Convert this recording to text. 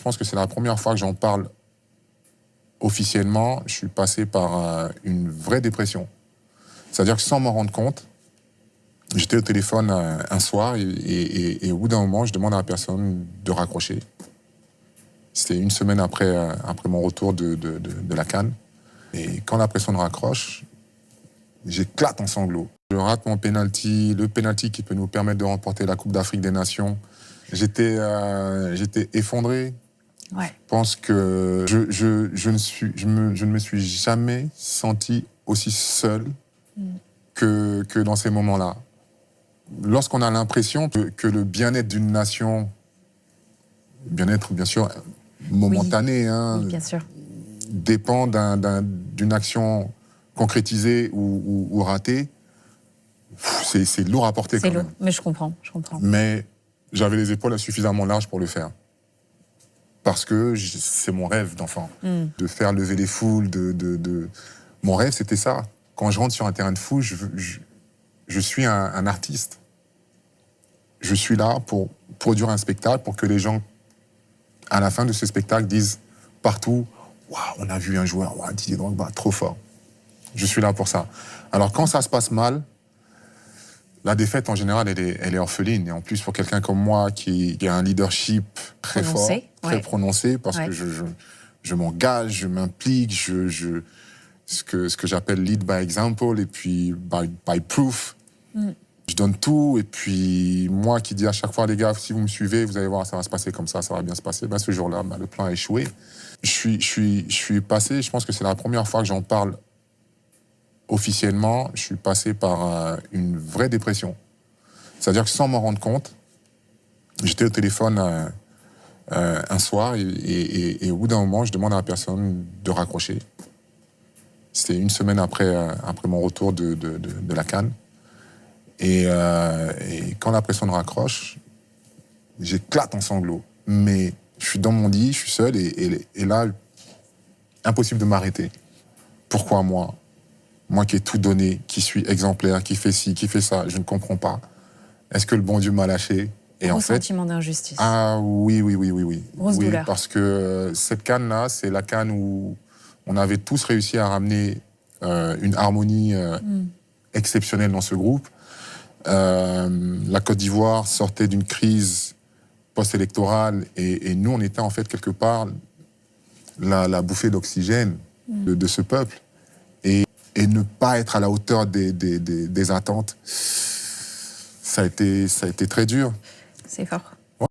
Je pense que c'est la première fois que j'en parle officiellement. Je suis passé par une vraie dépression. C'est-à-dire que sans m'en rendre compte, j'étais au téléphone un soir et au bout d'un moment, je demande à la personne de raccrocher. C'était une semaine après mon retour de la CAN. Et quand la personne raccroche, j'éclate en sanglots. Je rate mon penalty, le penalty qui peut nous permettre de remporter la Coupe d'Afrique des Nations. J'étais effondré. Ouais. Je pense que je ne me suis jamais senti aussi seul que dans ces moments-là. Lorsqu'on a l'impression que le bien-être d'une nation, bien-être bien sûr momentané, oui, bien sûr, dépend d'une action concrétisée ou ratée, c'est lourd à porter. C'est lourd, mais je comprends. Mais j'avais les épaules suffisamment larges pour le faire. Parce que c'est mon rêve d'enfant, de faire lever les foules. Mon rêve, c'était ça. Quand je rentre sur un terrain de foot, je suis un artiste. Je suis là pour produire un spectacle, pour que les gens, à la fin de ce spectacle, disent partout « Waouh, on a vu un joueur, waouh, Didier Drogba, trop fort ». Je suis là pour ça. Alors quand ça se passe mal, la défaite, en général, elle est orpheline. Et en plus, pour quelqu'un comme moi, qui a un leadership très fort, très prononcé, parce que je m'engage, je m'implique, ce que j'appelle lead by example, et puis by proof. Je donne tout, et puis moi qui dis à chaque fois, les gars, si vous me suivez, vous allez voir, ça va se passer comme ça va bien se passer. Ben, ce jour-là, le plan a échoué. Je suis passé, je pense que c'est la première fois que j'en parle officiellement, je suis passé par une vraie dépression. C'est-à-dire que sans m'en rendre compte, j'étais au téléphone un soir et au bout d'un moment, je demande à la personne de raccrocher. C'était une semaine après mon retour de la CAN. Et quand la personne raccroche, j'éclate en sanglots. Mais je suis dans mon lit, je suis seul et là, impossible de m'arrêter. Pourquoi moi ? Moi qui ai tout donné, qui suis exemplaire, qui fait ci, qui fait ça, je ne comprends pas. Est-ce que le bon Dieu m'a lâché ? Et en fait, sentiment d'injustice. Ah oui. Grosse douleur. Parce que cette CAN-là, c'est la CAN où on avait tous réussi à ramener une harmonie exceptionnelle dans ce groupe. La Côte d'Ivoire sortait d'une crise post-électorale et nous, on était en fait quelque part la bouffée d'oxygène de ce peuple. Et ne pas être à la hauteur des attentes, ça a été très dur. C'est fort.